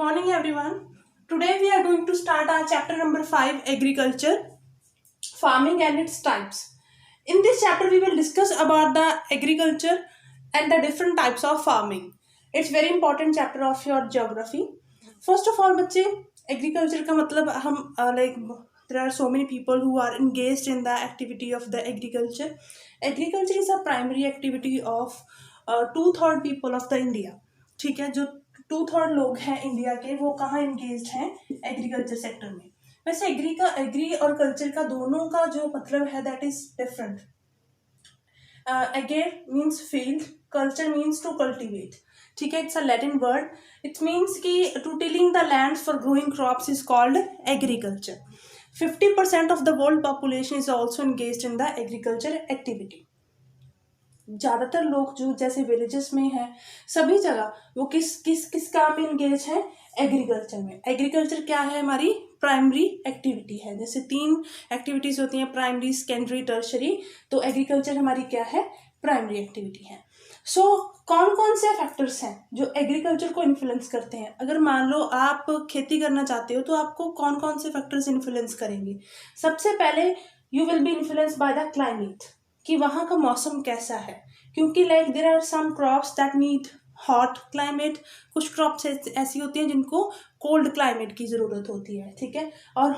morning everyone. Today we are going to start our chapter number 5, agriculture, farming and its types. In this chapter we will discuss about the agriculture and the different types of farming. It's very important chapter of your geography. First of all बच्चे, agriculture का मतलब हम like there are so many people who are engaged in the activity of the agriculture. Agriculture is a primary activity of 2/3 people of the India. ठीक है, जो 2/3 लोग हैं India के वो कहाँ इंगेज हैं? एग्रीकल्चर सेक्टर में. वैसे एग्री और कल्चर का दोनों का जो मतलब है that is different. Agri means field, culture means to cultivate. ठीक है, it's a Latin word. It means कि to tilling the land for growing crops is called agriculture. 50% of the world population is also engaged in the agriculture activity. ज़्यादातर लोग जो जैसे villages में हैं सभी जगह वो किस किस किस काम में इंगेज है? एग्रीकल्चर में. एग्रीकल्चर क्या है? हमारी प्राइमरी एक्टिविटी है. जैसे 3 एक्टिविटीज होती हैं, प्राइमरी, सेकेंडरी, टर्शरी. तो एग्रीकल्चर हमारी क्या है? प्राइमरी एक्टिविटी है. सो कौन कौन से फैक्टर्स हैं जो एग्रीकल्चर को इन्फ्लुएंस करते हैं? अगर मान लो आप खेती करना चाहते हो तो आपको कौन कौन से फैक्टर्स इन्फ्लुएंस करेंगे? सबसे पहले you will be influence by the climate, कि वहाँ का मौसम कैसा है. क्योंकि like there are some crops that need hot climate, कुछ क्रॉप्स ऐसी होती हैं जिनको कोल्ड क्लाइमेट की ज़रूरत होती है. ठीक है, और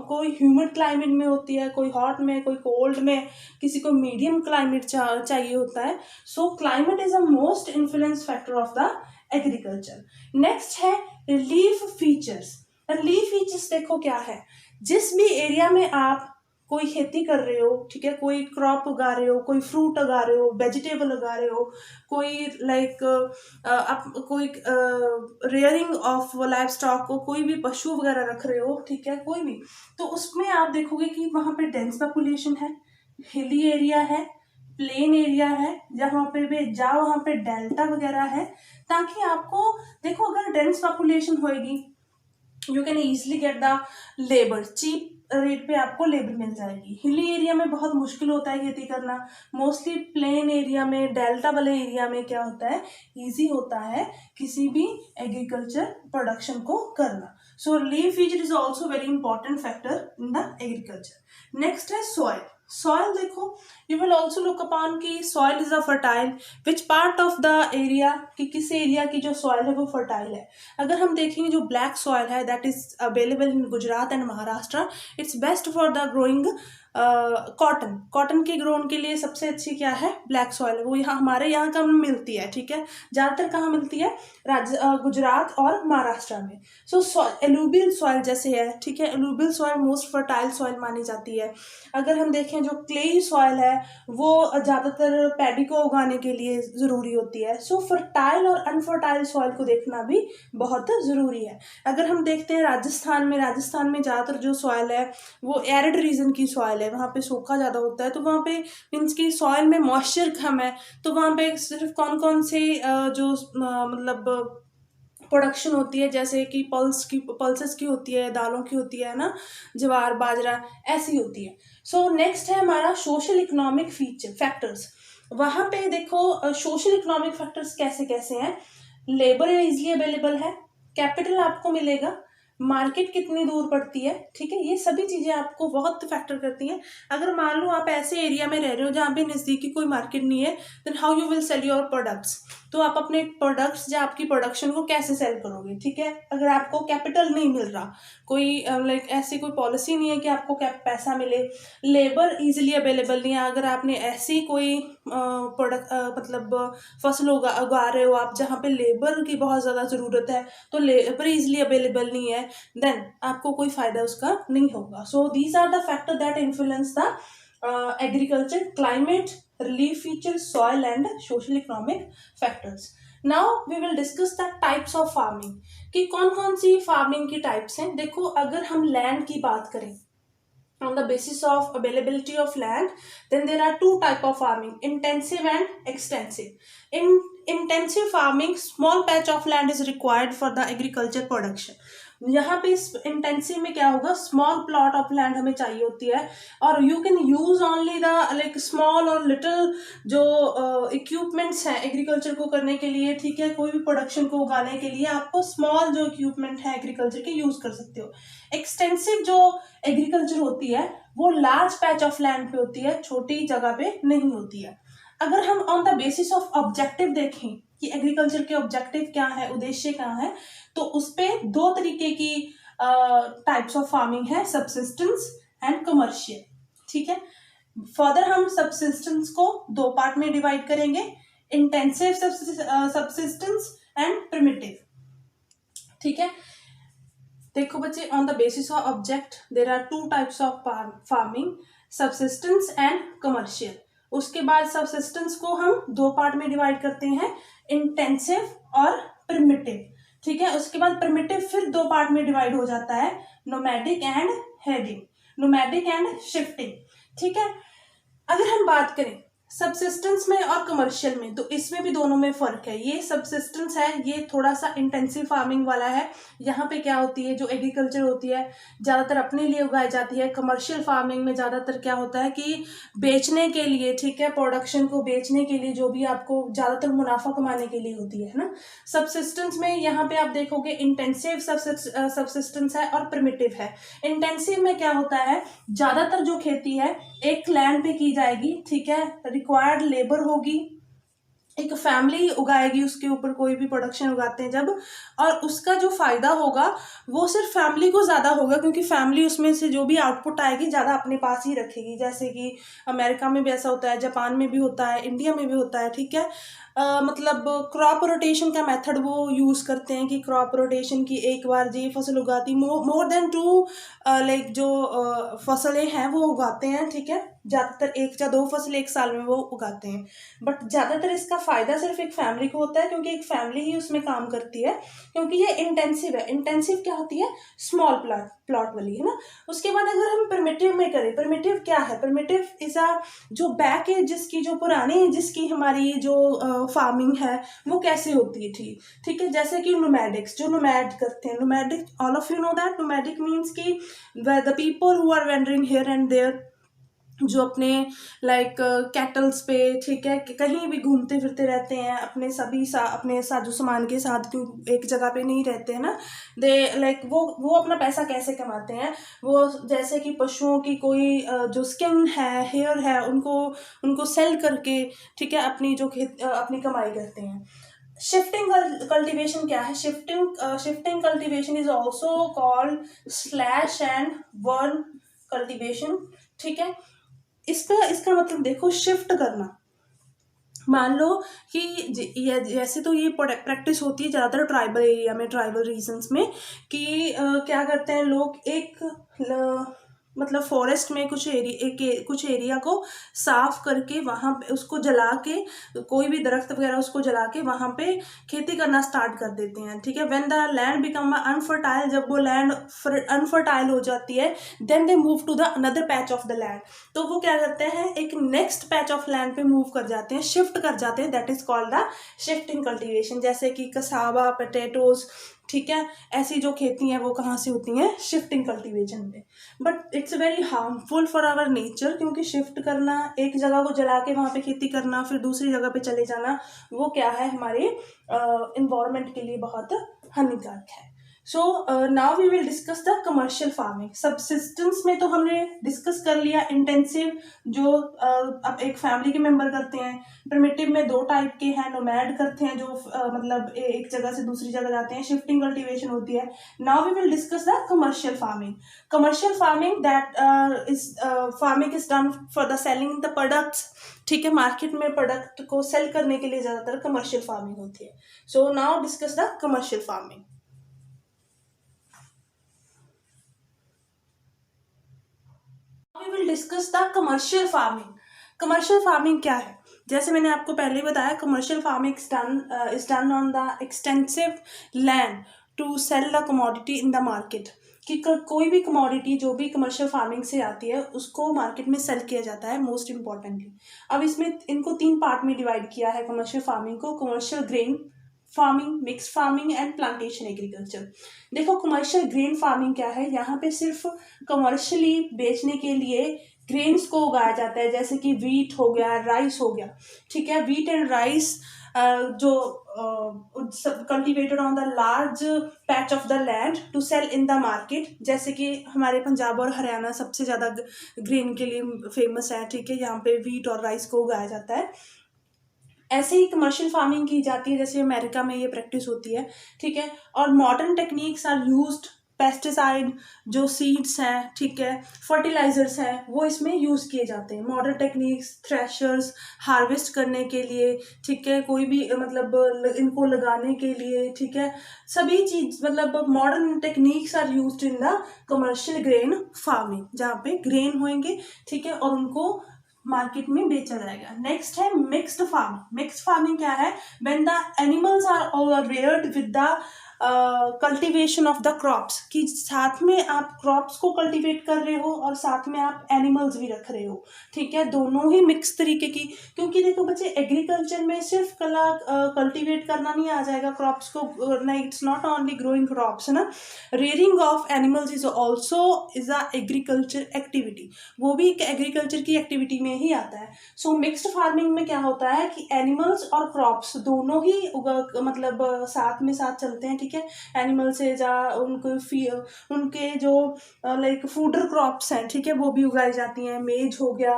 कोई ह्यूमिड क्लाइमेट में होती है, कोई हॉट में, कोई कोल्ड में, किसी को मीडियम क्लाइमेट चाहिए होता है. सो climate is a most influence factor of the agriculture. Next है रिलीफ फीचर्स. रिलीफ फीचर्स देखो क्या है. जिस भी एरिया में आप कोई खेती कर रहे हो, ठीक है, कोई क्रॉप उगा रहे हो, कोई फ्रूट उगा रहे हो, वेजिटेबल उगा रहे हो, कोई लाइक आप कोई रेयरिंग ऑफ लाइव स्टॉक को, कोई भी पशु वगैरह रख रहे हो, ठीक है, कोई भी, तो उसमें आप देखोगे कि वहाँ पे डेंस पॉपुलेशन है, हिली एरिया है, प्लेन एरिया है, जहाँ पे भी जाओ वहाँ पे डेल्टा वगैरह है. ताकि आपको देखो अगर डेंस पॉपुलेशन होएगी you can easily get the labour. Cheap rate पे आपको लेबर मिल जाएगी. हिली एरिया में बहुत मुश्किल होता है खेती करना. मोस्टली प्लेन एरिया में, डेल्टा वाले एरिया में क्या होता है? इजी होता है किसी भी एग्रीकल्चर प्रोडक्शन को करना. So relief feature is also very important factor in the agriculture. Next है सॉइल. सॉइल देखो, you will also look upon कि soil is a fertile. Which part of the area, कि किस एरिया की जो soil है वो फर्टाइल है. अगर हम देखेंगे जो ब्लैक सॉइल है that is available in Gujarat and Maharashtra, it's best for the growing cotton. Cotton के ग्रोन के लिए सबसे अच्छी क्या है? Black soil. वो यहाँ हमारे यहाँ कम मिलती है. ठीक है, ज़्यादातर कहाँ मिलती है? गुजरात और महाराष्ट्र में. सो एलुबियल सॉइल जैसे है, ठीक है, एलुबियल सॉइल मोस्ट फर्टाइल सॉइल मानी जाती है. अगर हम देखें जो क्लेई सॉइल है वो ज़्यादातर पैडी को उगाने के लिए ज़रूरी होती है. सो फर्टाइल और अनफर्टाइल सॉइल को देखना भी बहुत ज़रूरी है. अगर हम देखते हैं राजस्थान में ज़्यादातर जो सॉइल है वो एरिड रीजन की सॉइल है. वहाँ पे सूखा ज़्यादा होता है, तो वहाँ पे मीन्स की सॉइल में मॉइस्चर कम है. तो वहाँ पे सिर्फ कौन कौन से जो मतलब प्रोडक्शन होती है, जैसे कि पल्सेस की होती है, दालों की होती है ना, ज्वार बाजरा ऐसी होती है. सो नेक्स्ट है हमारा सोशल इकोनॉमिक फैक्टर्स. वहाँ पे देखो सोशल इकोनॉमिक फैक्टर्स कैसे कैसे हैं. लेबर इजीली अवेलेबल है, कैपिटल आपको मिलेगा, मार्केट कितनी दूर पड़ती है, ठीक है, ये सभी चीज़ें आपको बहुत फैक्टर करती हैं. अगर मान लो आप ऐसे एरिया में रह रहे हो जहाँ पे नज़दीकी कोई मार्केट नहीं है, then how you will sell your products. तो आप अपने प्रोडक्ट्स या आपकी प्रोडक्शन को कैसे सेल करोगे? ठीक है, अगर आपको कैपिटल नहीं मिल रहा, कोई लाइक ऐसी कोई पॉलिसी नहीं है कि आपको पैसा मिले, लेबर इजीली अवेलेबल नहीं है. अगर आपने ऐसी कोई प्रोडक्ट मतलब फसल उगा रहे हो आप जहाँ पे लेबर की बहुत ज़्यादा ज़रूरत है, तो लेबर इजीली अवेलेबल नहीं है, देन आपको कोई फ़ायदा उसका नहीं होगा. So these are the factor that influence the agriculture: climate, relief features, soil and social economic factors. Now we will discuss the types of farming, कि कौन कौन सी फार्मिंग की टाइप्स हैं. देखो अगर हम लैंड की बात करें, on the basis of availability of land, then there are 2 type of farming: intensive and extensive. In intensive farming small patch of land is required for the agriculture production. यहाँ पे इस इंटेंसिव में क्या होगा, small plot of land हमें चाहिए होती है, और you can use only the like small और लिटिल जो इक्विपमेंट्स हैं एग्रीकल्चर को करने के लिए, ठीक है, कोई भी प्रोडक्शन को उगाने के लिए आपको स्मॉल जो इक्विपमेंट है एग्रीकल्चर के यूज कर सकते हो। एक्सटेंसिव जो एग्रीकल्चर होती है वो लार्ज पैच ऑफ लैंड पे होती है, छोटी जगह पे नहीं होती है। अगर हम on the basis of objective देखें कि एग्रीकल्चर के ऑब्जेक्टिव क्या है, उद्देश्य क्या है, तो उस पे दो तरीके की टाइप्स ऑफ फार्मिंग है, सबसिस्टेंस एंड कमर्शियल। ठीक है, फर्दर हम सबसिस्टेंस को दो पार्ट में डिवाइड करेंगे, इंटेंसिव सबसिस्टेंस एंड प्रिमिटिव। ठीक है, देखो बच्चे, on the basis of object there are two types of farming, subsistence and commercial. उसके बाद सबसिस्टेंस को हम दो पार्ट में डिवाइड करते हैं, इंटेंसिव और प्रिमिटिव। ठीक है, उसके बाद प्रिमिटिव फिर दो पार्ट में डिवाइड हो जाता है, nomadic and heading, nomadic and shifting. ठीक है, अगर हम बात करें सबसिस्टेंस में और कमर्शियल में, तो इसमें भी दोनों में फर्क है। ये सबसिस्टेंस है, ये थोड़ा सा इंटेंसिव फार्मिंग वाला है। यहाँ पे क्या होती है, जो एग्रीकल्चर होती है ज़्यादातर अपने लिए उगाई जाती है। कमर्शियल फार्मिंग में ज़्यादातर क्या होता है कि बेचने के लिए, ठीक है, प्रोडक्शन को बेचने के लिए, जो भी आपको ज़्यादातर मुनाफा कमाने के लिए होती है ना। सबसिस्टेंस में यहाँ पे आप देखोगे इंटेंसिव सबसिस्टेंस है और प्रिमिटिव है। इंटेंसिव में क्या होता है, ज़्यादातर जो खेती है एक लैंड पे की जाएगी, ठीक है, रिक्वायर्ड लेबर होगी, एक फैमिली उगाएगी उसके ऊपर, कोई भी प्रोडक्शन उगाते हैं जब, और उसका जो फायदा होगा वो सिर्फ फैमिली को ज़्यादा होगा, क्योंकि फैमिली उसमें से जो भी आउटपुट आएगी ज़्यादा अपने पास ही रखेगी। जैसे कि अमेरिका में भी ऐसा होता है, जापान में भी होता है, इंडिया में भी होता है। ठीक है, मतलब क्रॉप रोटेशन का मेथड वो यूज़ करते हैं कि क्रॉप रोटेशन की एक बार ये फसल उगाती, मोर देन टू लाइक जो फसलें हैं वो उगाते हैं। ठीक है, ज़्यादातर एक या दो फसल एक साल में वो उगाते हैं, बट ज़्यादातर इसका फ़ायदा सिर्फ एक फैमिली को होता है, क्योंकि एक फैमिली ही उसमें काम करती है, क्योंकि ये इंटेंसिव है। इंटेंसिव क्या होती है, स्मॉल प्लॉट वाली, है ना। उसके बाद अगर हम प्रिमिटिव में करें, प्रिमिटिव क्या है, प्रिमिटिव इज अ जो बैक एज जिसकी, जो पुरानी जिसकी हमारी जो फार्मिंग है वो कैसे होती थी। ठीक है, जैसे कि नोमैडिक्स, जो नोमैड करते हैं, nomadic, all of you know that nomadic means कि the people who are wandering here and there, जो अपने लाइक कैटल्स पे, ठीक है, कहीं भी घूमते फिरते रहते हैं, अपने सभी अपने साजो सामान के साथ, क्यों एक जगह पे नहीं रहते हैं ना। दे लाइक वो अपना पैसा कैसे कमाते हैं, वो जैसे कि पशुओं की कोई जो स्किन है, हेयर है, उनको सेल करके, ठीक है, अपनी जो अपनी कमाई करते हैं। शिफ्टिंग कल्टीवेशन क्या है, shifting cultivation is also called slash and burn cultivation. ठीक है, इसका मतलब देखो, शिफ्ट करना। मान लो कि जैसे तो ये प्रैक्टिस होती है ज़्यादातर ट्राइबल एरिया में, ट्राइबल रीजन्स में, कि क्या करते हैं लोग, एक मतलब फॉरेस्ट में कुछ एरिया को साफ करके वहाँ पे उसको जला के, कोई भी दरख्त वगैरह उसको जला के वहाँ पे खेती करना स्टार्ट कर देते हैं। ठीक है, when the land become unfertile, जब वो लैंड अनफर्टाइल हो जाती है, then they move to the another patch of the land. तो वो क्या करते हैं, एक नेक्स्ट पैच ऑफ लैंड पे मूव कर जाते हैं, शिफ्ट कर जाते हैं, that is called the shifting cultivation. जैसे कि कसावा, पोटैटोज, ठीक है, ऐसी जो खेती हैं वो कहाँ से होती हैं, शिफ्टिंग कल्टीवेशन में। But it's very harmful for our nature, क्योंकि शिफ्ट करना, एक जगह को जला के वहाँ पे खेती करना, फिर दूसरी जगह पे चले जाना, वो क्या है, हमारे इन्वायरमेंट के लिए बहुत हानिकारक है। So now we will discuss the commercial farming. Subsistence में तो हमने डिस्कस कर लिया, इंटेंसिव जो अब एक फैमिली के मेंबर करते हैं। प्रिमिटिव में दो टाइप के हैं, नोमैड करते हैं जो मतलब एक जगह से दूसरी जगह जाते हैं, शिफ्टिंग कल्टीवेशन होती है। Now we will discuss the commercial farming. Commercial farming that is done for the selling the products. ठीक है, मार्केट में प्रोडक्ट को सेल करने के लिए ज़्यादातर कमर्शियल फार्मिंग होती है। So now discuss the commercial farming. We will discuss the commercial farming. Commercial farming क्या है, जैसे मैंने आपको पहले ही बताया, commercial farming is done on the extensive land to sell the commodity in the market, कि कोई भी कमोडिटी जो भी कमर्शियल फार्मिंग से आती है उसको मार्केट में सेल किया जाता है मोस्ट इम्पॉर्टेंटली। अब इसमें इनको 3 पार्ट में डिवाइड किया है कमर्शियल फार्मिंग को, commercial grain farming, mixed farming and plantation agriculture. देखो कमर्शियल ग्रेन फार्मिंग क्या है, यहाँ पे सिर्फ कमर्शियली बेचने के लिए ग्रेन्स को उगाया जाता है, जैसे कि वीट हो गया, राइस हो गया, ठीक है। वीट एंड राइस जो cultivated on the large patch of the land to sell in the market, जैसे कि हमारे पंजाब और हरियाणा सबसे ज़्यादा ग्रेन के लिए फेमस है, ठीक है। यहाँ पे वीट और राइस को उगाया जाता है। ऐसे ही कमर्शियल फार्मिंग की जाती है, जैसे अमेरिका में ये प्रैक्टिस होती है, ठीक है। और modern techniques are used, pesticide जो सीड्स हैं, ठीक है, फर्टिलाइजर्स हैं, वो इसमें यूज़ किए जाते हैं। मॉडर्न टेक्निक्स, थ्रेशर्स हार्वेस्ट करने के लिए, ठीक है, कोई भी मतलब इनको लगाने के लिए, ठीक है, सभी चीज़ मतलब modern techniques are used in the commercial grain farming, जहाँ पे ग्रेन होंगे, ठीक है, और उनको मार्केट में बेचा जाएगा। नेक्स्ट है मिक्स्ड फार्मिंग। मिक्स्ड फार्मिंग क्या है, when the animals are reared with the cultivation of the crops, कि साथ में आप क्रॉप्स को कल्टीवेट कर रहे हो और साथ में आप एनिमल्स भी रख रहे हो, ठीक है, दोनों ही मिक्स तरीके की। क्योंकि देखो बच्चे एग्रीकल्चर में सिर्फ कल्टीवेट करना नहीं आ जाएगा क्रॉप्स को, नहीं, it's not only growing crops, है ना। Rearing of animals is also is a agriculture activity, वो भी एक एग्रीकल्चर की एक्टिविटी में ही आता है। सो मिक्स्ड फार्मिंग में क्या होता है कि एनिमल्स और क्रॉप्स दोनों ही मतलब साथ में साथ चलते हैं, ठीक है। एनिमल से उनके जो लाइक फूडर क्रॉप्स हैं, ठीक है, वो भी उगाई जाती हैं, मेज हो गया,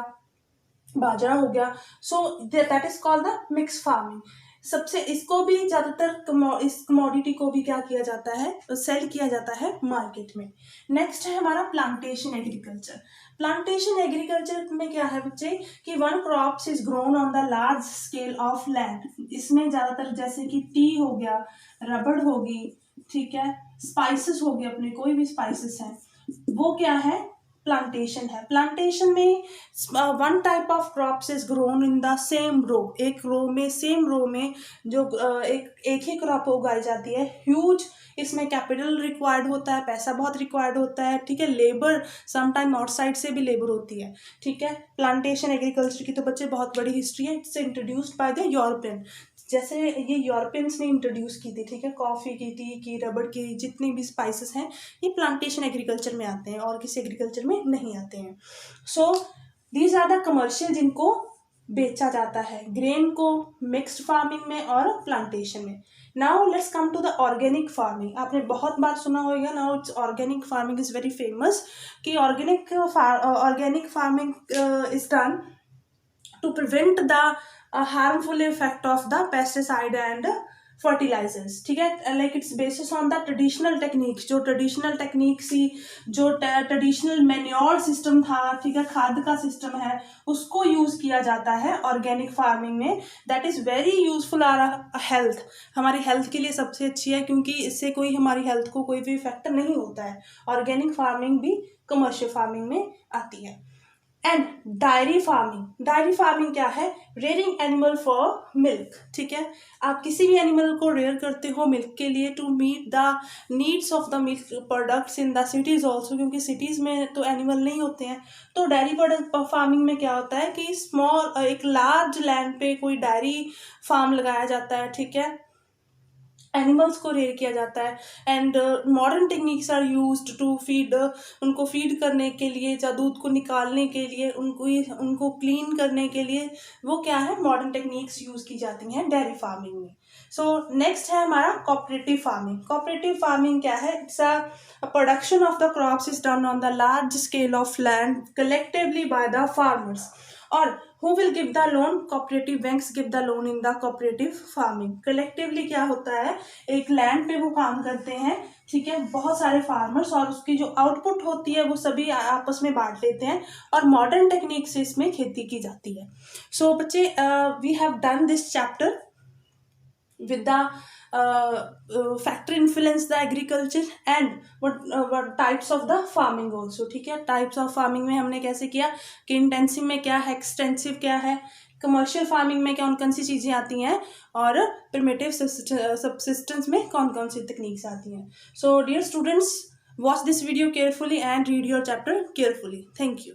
बाजरा हो गया। So that is called the mix farming. सबसे इसको भी ज़्यादातर इस कमोडिटी को भी क्या किया जाता है, सेल किया जाता है मार्केट में। नेक्स्ट है हमारा प्लांटेशन एग्रीकल्चर। प्लांटेशन एग्रीकल्चर में क्या है बच्चे कि one crops is grown on the large scale of land. इसमें ज़्यादातर जैसे कि टी हो गया, रबड़ होगी, ठीक है, स्पाइसेस हो गए, अपने कोई भी स्पाइसेस हैं, वो क्या है, प्लांटेशन है। प्लांटेशन में one type of crops is grown in the same row, एक रो में, सेम रो में जो एक ही क्रॉप उगाई जाती है। ह्यूज इसमें कैपिटल रिक्वायर्ड होता है, पैसा बहुत रिक्वायर्ड होता है, ठीक है। लेबर समटाइम आउटसाइड से भी लेबर होती है, ठीक है। प्लांटेशन एग्रीकल्चर की तो बच्चे बहुत बड़ी हिस्ट्री है। It's introduced by the European, जैसे ये यूरोपियंस ने इंट्रोड्यूस की थी, ठीक है। कॉफ़ी की, टी की, रबड़ की, जितनी भी स्पाइसेस हैं ये प्लांटेशन एग्रीकल्चर में आते हैं और किसी एग्रीकल्चर में नहीं आते हैं। So these are the commercial जिनको बेचा जाता है, ग्रेन को मिक्स्ड फार्मिंग में और प्लांटेशन में। Now let's come to the organic farming. आपने बहुत बार सुना होगा, now it's organic farming is very famous, कि organic farming is done to prevent the harmful effect of the pesticide and fertilizers, ठीक है। Like it's basis on the traditional techniques, जो traditional techniques थी, जो ट्रेडिशनल मैन्योर सिस्टम था, ठीक है, खाद का सिस्टम है, उसको यूज किया जाता है ऑर्गेनिक फार्मिंग में। That is very useful our health, हमारी हेल्थ के लिए सबसे अच्छी है, क्योंकि इससे कोई हमारी हेल्थ को कोई भी इफेक्ट नहीं होता है। ऑर्गेनिक फार्मिंग भी कमर्शियल फार्मिंग में आती है। And diary farming, diary farming क्या है, रेयरिंग एनिमल फॉर मिल्क, ठीक है। आप किसी भी एनिमल को रेयर करते हो मिल्क के लिए, to meet the needs of the milk products in the cities also, क्योंकि सिटीज़ में तो एनिमल नहीं होते हैं। तो डायरी प्रोडक्ट फार्मिंग में क्या होता है कि स्मॉल एक लार्ज लैंड पे कोई डायरी फार्म लगाया जाता है, ठीक है, एनिमल्स को रेयर किया जाता है। And modern techniques are used to feed, उनको फीड करने के लिए या दूध को निकालने के लिए, उनको क्लीन करने के लिए, वो क्या है, मॉडर्न टेक्निक्स यूज़ की जाती हैं डेयरी फार्मिंग में। सो नेक्स्ट है हमारा कोऑपरेटिव फार्मिंग। कोऑपरेटिव फार्मिंग क्या है, it's a production of the crops is done on the large scale of land collectively by the farmers. और who will give the loan, cooperative banks give the loan in the cooperative farming। Collectively क्या होता है, एक land पे वो काम करते हैं, ठीक है, बहुत सारे फार्मर्स, और उसकी जो आउटपुट होती है वो सभी आपस में बांट लेते हैं, और मॉडर्न टेक्निक से इसमें खेती की जाती है। सो बच्चे we have done this chapter with the factor influence the agriculture and what types of the farming also, ठीक है। टाइप्स ऑफ फार्मिंग में हमने कैसे किया कि इंटेंसिव में क्या है, एक्सटेंसिव क्या है, कमर्शियल फार्मिंग में कौन कौन सी चीज़ें आती हैं, और प्रिमिटिव सबसिस्टेंस में कौन कौन सी टेक्निक्स आती हैं. So dear students, watch this video carefully and read your chapter carefully. Thank you.